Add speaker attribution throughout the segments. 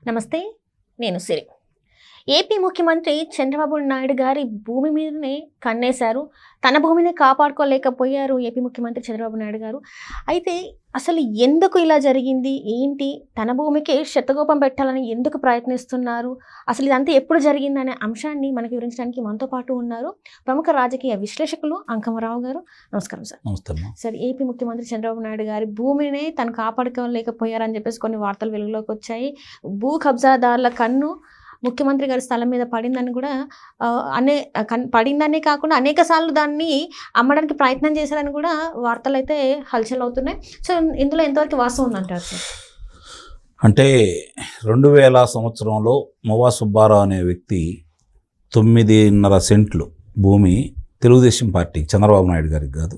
Speaker 1: నమస్తే, నేను సిరి. ఏపీ ముఖ్యమంత్రి చంద్రబాబు నాయుడు గారి భూమి మీదనే కన్నేశారు. తన భూమిని కాపాడుకోలేకపోయారు ఏపీ ముఖ్యమంత్రి చంద్రబాబు నాయుడు గారు. అయితే అసలు ఎందుకు ఇలా జరిగింది? ఏంటి? తన భూమికి శతకోపం పెట్టాలని ఎందుకు ప్రయత్నిస్తున్నారు? అసలు ఇదంతా ఎప్పుడు జరిగిందనే అంశాన్ని మనకి వివరించడానికి మనతో పాటు ఉన్నారు ప్రముఖ రాజకీయ విశ్లేషకులు అంకమరావు గారు. నమస్కారం సార్.
Speaker 2: నమస్తే.
Speaker 1: సార్, ఏపీ ముఖ్యమంత్రి చంద్రబాబు నాయుడు గారి భూమిని తను కాపాడుకోలేకపోయారని చెప్పేసి కొన్ని వార్తలు వెలుగులోకి వచ్చాయి. భూ కబ్జాదారుల కన్ను ముఖ్యమంత్రి గారి స్థలం మీద పడిందని కూడా పడిందనే కాకుండా అనేక సార్లు దాన్ని అమ్మడానికి ప్రయత్నం చేశారని కూడా వార్తలు అయితే హల్చల్ అవుతున్నాయి. సో ఇందులో ఎంతవరకు వాస్తవం ఉందంటారు సార్?
Speaker 2: అంటే 2000 సంవత్సరంలో మువ్వా సుబ్బారావు అనే వ్యక్తి 9.5 సెంట్లు భూమి తెలుగుదేశం పార్టీకి, చంద్రబాబు నాయుడు గారికి కాదు,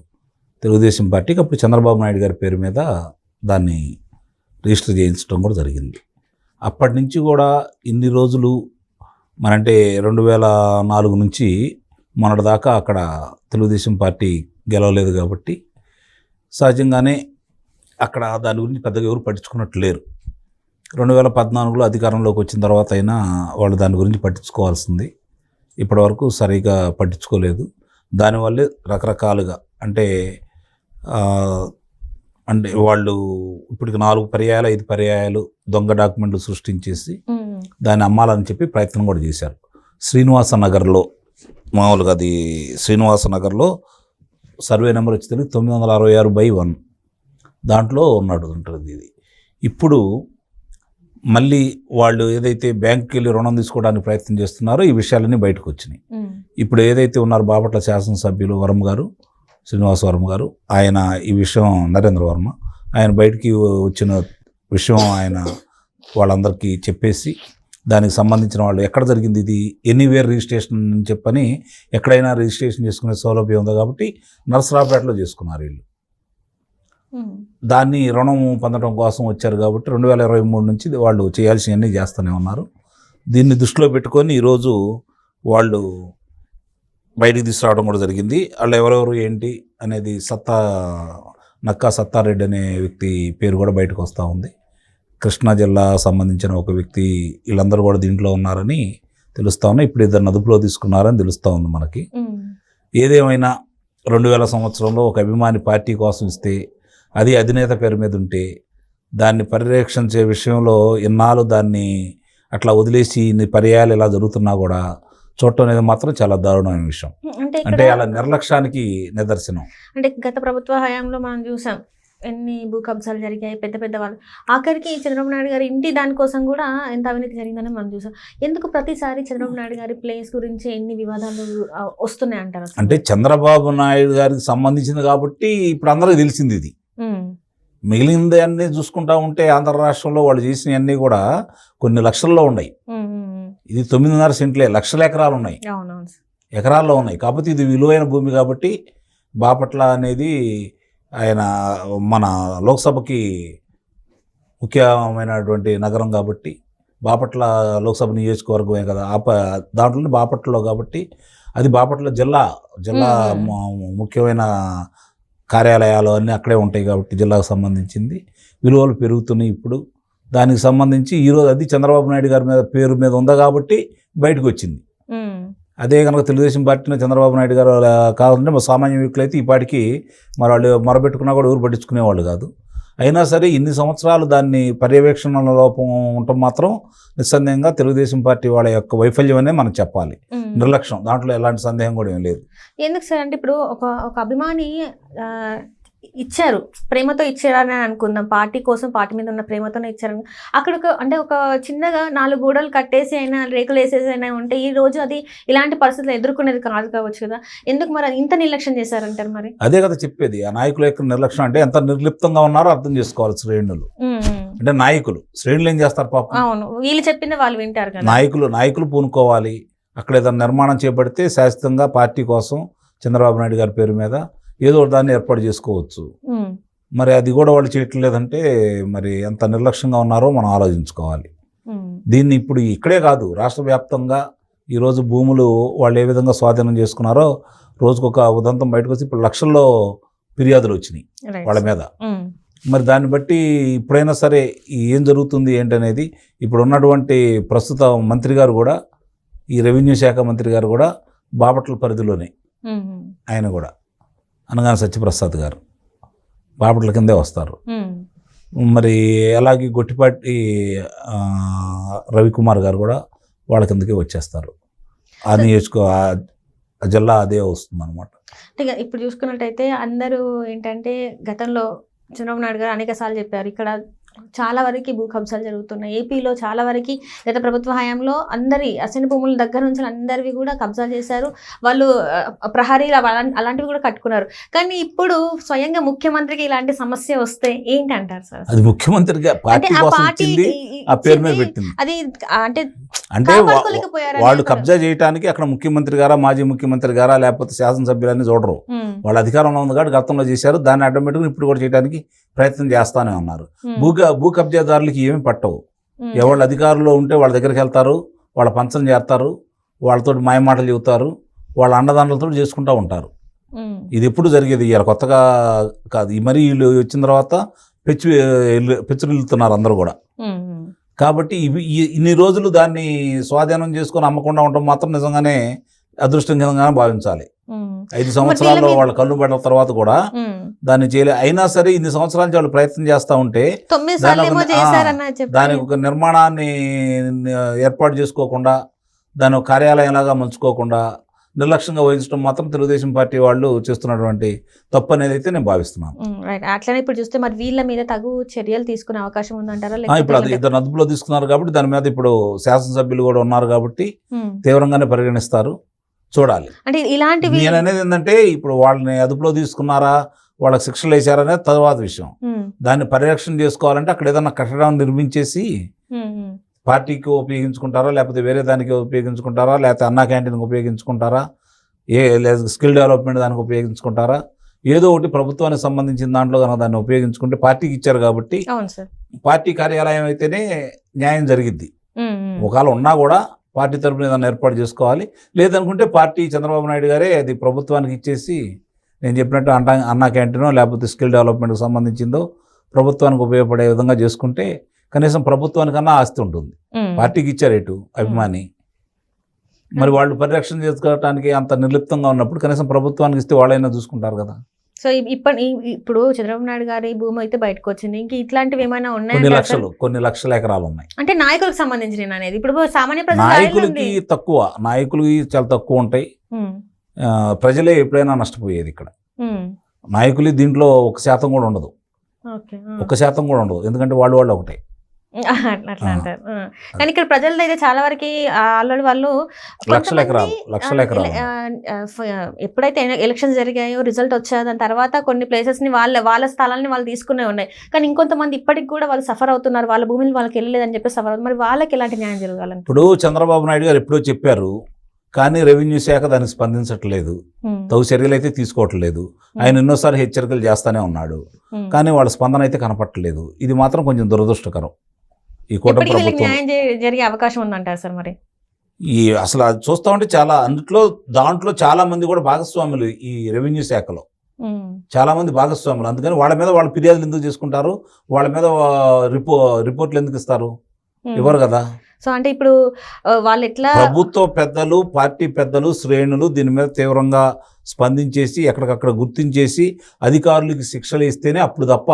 Speaker 2: తెలుగుదేశం పార్టీకి అప్పుడు చంద్రబాబు నాయుడు గారి పేరు మీద దాన్ని రిజిస్టర్ చేయించడం కూడా జరిగింది. అప్పటి నుంచి కూడా ఇన్ని రోజులు మనంటే 2004 నుంచి మొన్నటిదాకా అక్కడ తెలుగుదేశం పార్టీ గెలవలేదు కాబట్టి సహజంగానే అక్కడ దాని గురించి పెద్దగా ఎవరు పట్టించుకున్నట్టు లేరు. 2014లో అధికారంలోకి వచ్చిన తర్వాత అయినా వాళ్ళు దాని గురించి పట్టించుకోవాల్సింది. ఇప్పటివరకు సరిగా పట్టించుకోలేదు. దానివల్లే రకరకాలుగా అంటే వాళ్ళు ఇప్పటికి 4 పర్యాయాలు 5 పర్యాయాలు దొంగ డాక్యుమెంట్లు సృష్టించేసి దాన్ని అమ్మాలని చెప్పి ప్రయత్నం కూడా చేశారు. శ్రీనివాస నగర్లో, మామూలుగా అది శ్రీనివాస నగర్లో సర్వే నెంబర్ వచ్చి 966/1 దాంట్లో ఉంటుంది ఇది. ఇప్పుడు మళ్ళీ వాళ్ళు ఏదైతే బ్యాంకుకి వెళ్ళి రుణం తీసుకోవడానికి ప్రయత్నం చేస్తున్నారో ఈ విషయాలన్నీ బయటకు వచ్చినాయి. ఇప్పుడు ఏదైతే ఉన్నారో బాపట్ల శాసనసభ్యులు వర్మ గారు, శ్రీనివాస వర్మ గారు, ఆయన ఈ విషయం, నరేంద్ర వర్మ, ఆయన బయటికి వచ్చిన విషయం ఆయన వాళ్ళందరికీ చెప్పేసి దానికి సంబంధించిన వాళ్ళు ఎక్కడ జరిగింది ఇది, ఎనీవేర్ రిజిస్ట్రేషన్ అని చెప్పని ఎక్కడైనా రిజిస్ట్రేషన్ చేసుకునే సౌలభ్యం ఉంది కాబట్టి నరసరావుపేటలో చేసుకున్నారు వీళ్ళు. దాన్ని రుణం పొందడం కోసం వచ్చారు కాబట్టి 2023 నుంచి వాళ్ళు చేయాల్సినవన్నీ చేస్తూనే ఉన్నారు. దీన్ని దృష్టిలో పెట్టుకొని ఈరోజు వాళ్ళు బయటికి తీసుకురావడం కూడా జరిగింది. వాళ్ళు ఎవరెవరు ఏంటి అనేది నక్కా సత్తారెడ్డి అనే వ్యక్తి పేరు కూడా బయటకు వస్తూ ఉంది. కృష్ణా జిల్లా సంబంధించిన ఒక వ్యక్తి, వీళ్ళందరూ కూడా దీంట్లో ఉన్నారని తెలుస్తూ ఉన్నాయి. ఇప్పుడు ఇద్దరు అదుపులో తీసుకున్నారని తెలుస్తూ ఉంది మనకి. ఏదేమైనా 2000 సంవత్సరంలో ఒక అభిమాని పార్టీ కోసం ఇస్తే, అది అధినేత పేరు మీద ఉంటే దాన్ని పరిరక్షించే విషయంలో ఇన్నాళ్ళు దాన్ని అట్లా వదిలేసి ఇన్ని పర్యాయాలు ఇలా జరుగుతున్నా కూడా చూడటం అనేది మాత్రం చాలా దారుణమైన విషయం. అంటే అలా నిర్లక్ష్యానికి నిదర్శనం.
Speaker 1: అంటే గత ప్రభుత్వ హయాంలో మనం చూసాం ఎన్ని భూ కబ్జాలు జరిగాయి, పెద్ద పెద్ద వాళ్ళు. ఆఖరికి చంద్రబాబు నాయుడు గారి ఇంటి దానికోసం కూడా ఎంత అవినీతి జరిగిందని మనం చూసాం. ఎందుకు ప్రతిసారి చంద్రబాబు నాయుడు గారి ప్లేస్ గురించి ఎన్ని వివాదాలు వస్తున్నాయి అంటారు?
Speaker 2: అంటే చంద్రబాబు నాయుడు గారికి సంబంధించింది కాబట్టి ఇప్పుడు అందరికీ తెలిసింది ఇది. మిగిలింది అన్నీ చూసుకుంటా ఉంటే ఆంధ్ర రాష్ట్రంలో వాళ్ళు చేసినవన్నీ కూడా కొన్ని లక్షల్లో ఉన్నాయి. ఇది 9.5 సెంట్లే, లక్షల ఎకరాలు ఉన్నాయి, ఎకరాల్లో ఉన్నాయి. కాకపోతే ఇది విలువైన భూమి కాబట్టి బాపట్ల అనేది ఆయన మన లోక్సభకి ముఖ్యమైనటువంటి నగరం కాబట్టి, బాపట్ల లోక్సభ నియోజకవర్గమే కదా, దాంట్లో బాపట్లలో కాబట్టి అది బాపట్ల జిల్లా ముఖ్యమైన కార్యాలయాలు అన్నీ అక్కడే ఉంటాయి కాబట్టి జిల్లాకు సంబంధించింది విలువలు పెరుగుతున్నాయి. ఇప్పుడు దానికి సంబంధించి ఈరోజు అది చంద్రబాబు నాయుడు గారి పేరు మీద ఉంది కాబట్టి బయటకు వచ్చింది. అదే కనుక తెలుగుదేశం పార్టీలో చంద్రబాబు నాయుడు గారు కావాలంటే సామాన్య వ్యక్తులు అయితే ఈ పాటికి మరి వాళ్ళు మొరబెట్టుకున్నా కూడా ఎవరు పట్టించుకునేవాళ్ళు కాదు. అయినా సరే ఇన్ని సంవత్సరాలు దాన్ని పర్యవేక్షణ లోపం ఉండటం మాత్రం నిస్సందేహంగా తెలుగుదేశం పార్టీ వాళ్ళ యొక్క వైఫల్యం అనే మనం చెప్పాలి. నిర్లక్ష్యం, దాంట్లో ఎలాంటి సందేహం కూడా ఏం లేదు.
Speaker 1: ఎందుకు సార్ అంటే ఇప్పుడు ఒక అభిమాని ఇచ్చారు, ప్రేమతో ఇచ్చారని అనుకుందాం, పార్టీ కోసం పార్టీ మీద ఉన్న ప్రేమతోనే ఇచ్చారని. అక్కడ ఒక చిన్నగా 4 గోడలు కట్టేసి అయినా రేకులు వేసేసి అయినా ఉంటే ఈ రోజు అది ఇలాంటి పరిస్థితులు ఎదుర్కొనేది కాదు కావచ్చు కదా. ఎందుకు మరి ఇంత నిర్లక్ష్యం చేశారంటారు? మరి అదే
Speaker 2: కదా చెప్పేది, ఆ నాయకుల యొక్క నిర్లక్ష్యం. అంటే ఎంత నిర్లిప్తంగా ఉన్నారో అర్థం చేసుకోవాలి శ్రేణులు. అంటే నాయకులు శ్రేణులు ఏం చేస్తారు పాపం?
Speaker 1: అవును, వీళ్ళు చెప్పింది వాళ్ళు వింటారు కదా.
Speaker 2: నాయకులు పూనుకోవాలి. అక్కడ ఏదైనా నిర్మాణం చేపడితే శాశ్వతంగా పార్టీ కోసం చంద్రబాబు నాయుడు గారి పేరు మీద ఏదో దాన్ని ఏర్పాటు చేసుకోవచ్చు. మరి అది కూడా వాళ్ళు చేయట్లేదంటే మరి ఎంత నిర్లక్ష్యంగా ఉన్నారో మనం ఆలోచించుకోవాలి. దీన్ని ఇప్పుడు ఇక్కడే కాదు, రాష్ట్ర వ్యాప్తంగా ఈరోజు భూములు వాళ్ళు ఏ విధంగా స్వాధీనం చేసుకున్నారో రోజుకొక ఉదంతం బయటకు వచ్చి ఇప్పుడు లక్షల్లో ఫిర్యాదులు వచ్చినాయి వాళ్ళ మీద. మరి దాన్ని బట్టి ఇప్పుడైనా సరే ఏం జరుగుతుంది ఏంటనేది ఇప్పుడు ఉన్నటువంటి ప్రస్తుత మంత్రి గారు కూడా, ఈ రెవెన్యూ శాఖ మంత్రి గారు కూడా బాపట్ల పరిధిలోనే ఆయన కూడా, అనగానే సత్యప్రసాద్ గారు బాపట్ల కిందే వస్తారు. మరి అలాగే గొట్టిపాటి రవికుమార్ గారు కూడా వాళ్ళ కిందకే వచ్చేస్తారు. ఆ ఆ జిల్లా అదే వస్తుంది అనమాట.
Speaker 1: అంటే ఇప్పుడు చూసుకున్నట్టయితే అందరూ ఏంటంటే గతంలో చంద్రబాబు నాయుడు గారు అనేక సార్లు చెప్పారు, ఇక్కడ చాలా వరకు భూ కబ్జాలు జరుగుతున్నాయి. ఏపీలో చాలా వరకు గత ప్రభుత్వ హయాంలో అందరి అసైన్ భూముల దగ్గర నుంచి అందరివి కూడా కబ్జాలు చేశారు. వాళ్ళు ప్రహరీలు అలాంటివి కూడా కట్టుకున్నారు. కానీ ఇప్పుడు స్వయంగా ముఖ్యమంత్రికి ఇలాంటి సమస్య వస్తే ఏంటి అంటారు సార్?
Speaker 2: అది ముఖ్యమంత్రిగా పార్టీ కోసం ఇచ్చింది, ఆ పేరు మీద పెట్టింది.
Speaker 1: అది అంటే
Speaker 2: వాళ్ళు కబ్జా చేయడానికి అక్కడ ముఖ్యమంత్రి గారా, మాజీ ముఖ్యమంత్రి గారా, లేకపోతే శాసనసభ్యులని చూడరు. వాళ్ళ అధికారంలో ఉంది కాబట్టి గతంలో చేశారు, దాన్ని ఆటోమేటిక్గా ఇప్పుడు కూడా చేయడానికి ప్రయత్నం చేస్తానే ఉన్నారు. భూ కబ్జాదారులకి ఏమి పట్టవు. ఎవరు అధికారంలో ఉంటే వాళ్ళ దగ్గరికి వెళ్తారు, వాళ్ళ పంచం చేస్తారు, వాళ్ళతో మాయమాటలు చెబుతారు, వాళ్ళ అండదండలతో చేసుకుంటూ ఉంటారు. ఇది ఎప్పుడు జరిగేది, ఇవాళ కొత్తగా కాదు. మరి వీళ్ళు వచ్చిన తర్వాత పెచ్చురిల్లుతున్నారు అందరూ కూడా. కాబట్టి ఇన్ని రోజులు దాన్ని స్వాధీనం చేసుకొని అమ్మకుండా ఉండడం మాత్రం నిజంగానే అదృష్టంగానే భావించాలి. 5 సంవత్సరాల్లో వాళ్ళ కళ్ళు పడిన తర్వాత కూడా దాన్ని చేయలే. అయినా సరే ఇన్ని సంవత్సరాల నుంచి వాళ్ళు ప్రయత్నం చేస్తూ ఉంటే దానికి ఒక నిర్మాణాన్ని ఏర్పాటు చేసుకోకుండా, దాని ఒక కార్యాలయంలాగా మలుచుకోకుండా నిర్లక్ష్యంగా వహించడం మాత్రం తెలుగుదేశం పార్టీ వాళ్ళు చేస్తున్నటువంటి తప్పు అనేది అయితే నేను భావిస్తున్నాను.
Speaker 1: అట్లనే ఇప్పుడు చూస్తే మరి వీళ్ళ మీద తగు చర్యలు తీసుకునే అవకాశం ఉందంటారా?
Speaker 2: ఇప్పుడు అది ఇద్దరు అదుపులో తీసుకున్నారు కాబట్టి దాని మీద ఇప్పుడు శాసనసభ్యులు కూడా ఉన్నారు కాబట్టి తీవ్రంగానే పరిగణిస్తారు. చూడాలి.
Speaker 1: అంటే ఇలాంటివి
Speaker 2: నేను అనేది ఏంటంటే ఇప్పుడు వాళ్ళని అదుపులో తీసుకున్నారా, వాళ్ళకి శిక్షలు వేసారనేది తర్వాత విషయం. దాన్ని పరిరక్షణ చేసుకోవాలంటే అక్కడ ఏదైనా కట్టడం నిర్మించేసి పార్టీకి ఉపయోగించుకుంటారా, లేకపోతే వేరే దానికి ఉపయోగించుకుంటారా, లేకపోతే అన్నా క్యాంటీన్కి ఉపయోగించుకుంటారా, లేదా స్కిల్ డెవలప్మెంట్ దానికి ఉపయోగించుకుంటారా, ఏదో ఒకటి ప్రభుత్వానికి సంబంధించిన దాంట్లో కనుక దాన్ని ఉపయోగించుకుంటే, పార్టీకి ఇచ్చారు కాబట్టి పార్టీ కార్యాలయం అయితేనే న్యాయం జరిగిద్ది. ఒకవేళ ఉన్నా కూడా పార్టీ తరఫున ఏదైనా ఏర్పాటు చేసుకోవాలి. లేదనుకుంటే పార్టీ చంద్రబాబు నాయుడు గారే అది ప్రభుత్వానికి ఇచ్చేసి, నేను చెప్పినట్టు అన్నా క్యాంటీనో లేకపోతే స్కిల్ డెవలప్మెంట్కి సంబంధించిందో ప్రభుత్వానికి ఉపయోగపడే విధంగా చేసుకుంటే కనీసం ప్రభుత్వానికన్నా ఆస్తి ఉంటుంది. పార్టీకి ఇచ్చారు ఎటు అభిమాని, మరి వాళ్ళు పరిరక్షణ చేసుకోవడానికి అంత నిర్లిప్తంగా ఉన్నప్పుడు కనీసం ప్రభుత్వానికి ఇస్తే వాళ్ళైనా చూసుకుంటారు కదా.
Speaker 1: సో ఇప్పుడు చంద్రబాబు నాయుడు గారి భూమి అయితే బయటకు వచ్చింది, ఇంక ఇట్లాంటివి ఏమైనా ఉన్నాయి?
Speaker 2: కొన్ని లక్షల ఎకరాలు ఉన్నాయి.
Speaker 1: అంటే నాయకులకు సంబంధించిన అనేది ఇప్పుడు సామాన్య
Speaker 2: నాయకులకి తక్కువ, నాయకులకి చాలా తక్కువ ఉంటాయి. ప్రజలే ఎప్పుడైనా నష్టపోయేది. ఇక్కడ నాయకులు దీంట్లో 1% కూడా ఉండదు, 1% కూడా ఉండదు. ఎందుకంటే వాళ్ళు ఒకటే.
Speaker 1: అట్లా అంటారు. కానీ ఇక్కడ ప్రజలది అయితే చాలా వరకు ఆల్రెడీ వాళ్ళు
Speaker 2: లక్షల ఎకరాలు
Speaker 1: ఎప్పుడైతే ఎలక్షన్స్ జరిగాయో రిజల్ట్ వచ్చాయో దాని తర్వాత కొన్ని ప్లేసెస్ ని వాళ్ళ స్థలాన్ని వాళ్ళు తీసుకునే ఉన్నాయి. కానీ ఇంకొంతమంది ఇప్పటికి కూడా వాళ్ళు సఫర్ అవుతున్నారు, వాళ్ళ భూమిని వాళ్ళకి వెళ్ళలేదని చెప్పి సఫర్ అవుతుంది. మరి వాళ్ళకి ఎలాంటి న్యాయం జరగాలని
Speaker 2: ఇప్పుడు చంద్రబాబు నాయుడు గారు ఎప్పుడో చెప్పారు, కానీ రెవెన్యూ శాఖ దానికి స్పందించట్లేదు, తగు చర్యలు అయితే తీసుకోవట్లేదు. ఆయన ఎన్నోసారి హెచ్చరికలు చేస్తానే ఉన్నాడు, కానీ వాళ్ళ స్పందన అయితే కనపట్టలేదు. ఇది మాత్రం కొంచెం దురదృష్టకరం. ఈ కూటమి ప్రభుత్వం
Speaker 1: జరిగే అవకాశం ఉందంటారు సార్? మరి
Speaker 2: అసలు అది చూస్తా ఉంటే దాంట్లో చాలా మంది కూడా భాగస్వాములు, ఈ రెవెన్యూ శాఖలో చాలా మంది భాగస్వాములు. అందుకని వాళ్ళ మీద వాళ్ళు ఫిర్యాదులు ఎందుకు చేసుకుంటారు, వాళ్ళ మీద రిపోర్ట్లు ఎందుకు ఇస్తారు? ఇవ్వరు కదా.
Speaker 1: సో అంటే ఇప్పుడు వాళ్ళు ఎట్లా,
Speaker 2: ప్రభుత్వ పెద్దలు, పార్టీ పెద్దలు, శ్రేణులు దీని మీద తీవ్రంగా స్పందించేసి ఎక్కడికక్కడ గుర్తించేసి అధికారులకి శిక్షలు ఇస్తేనే అప్పుడు తప్ప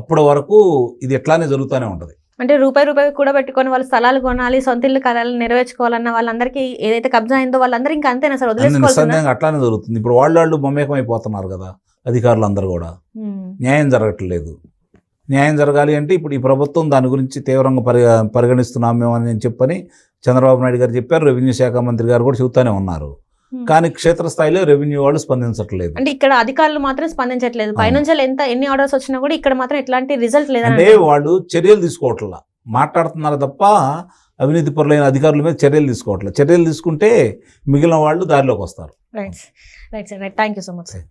Speaker 2: అప్పటి వరకు ఇది ఎట్లానే జరుగుతూనే ఉంటుంది.
Speaker 1: అంటే రూపాయి కూడా పెట్టుకొని వాళ్ళు స్థలాలు కొనాలి, సొంత ఇల్లు కళలు నెరవేర్చుకోవాలన్న వాళ్ళందరికీ ఏదైతే కబ్జా అయిందో వాళ్ళందరూ ఇంకా అంతేనా సార్?
Speaker 2: నిస్సందేహంగా అట్లానే జరుగుతుంది. ఇప్పుడు వాళ్ళు మమేకం అయిపోతున్నారు కదా అధికారులు అందరూ కూడా. న్యాయం జరగట్లేదు. న్యాయం జరగాలి అంటే ఇప్పుడు ఈ ప్రభుత్వం దాని గురించి తీవ్రంగా పరిగణిస్తున్నాం మేము అని చెప్పని చంద్రబాబు నాయుడు గారు చెప్పారు, రెవెన్యూ శాఖ మంత్రి గారు కూడా చెబుతానే ఉన్నారు. కానీ క్షేత్రస్థాయిలో రెవెన్యూ వాళ్ళు స్పందించట్లేదు.
Speaker 1: అంటే ఇక్కడ అధికారులు మాత్రం స్పందించట్లేదు. పైనుంచి ఎన్ని ఆర్డర్స్ వచ్చినా కూడా ఇక్కడ మాత్రం ఎట్లాంటి రిజల్ట్ లేదు.
Speaker 2: అంటే వాళ్ళు చర్యలు తీసుకోవట్లా, మాట్లాడుతున్నారు తప్ప అవినీతి పరులైన అధికారుల మీద చర్యలు తీసుకోవట్లేదు. చర్యలు తీసుకుంటే మిగిలిన వాళ్ళు దారిలోకి వస్తారు.
Speaker 1: Right right sir, right. Thank you so much sir.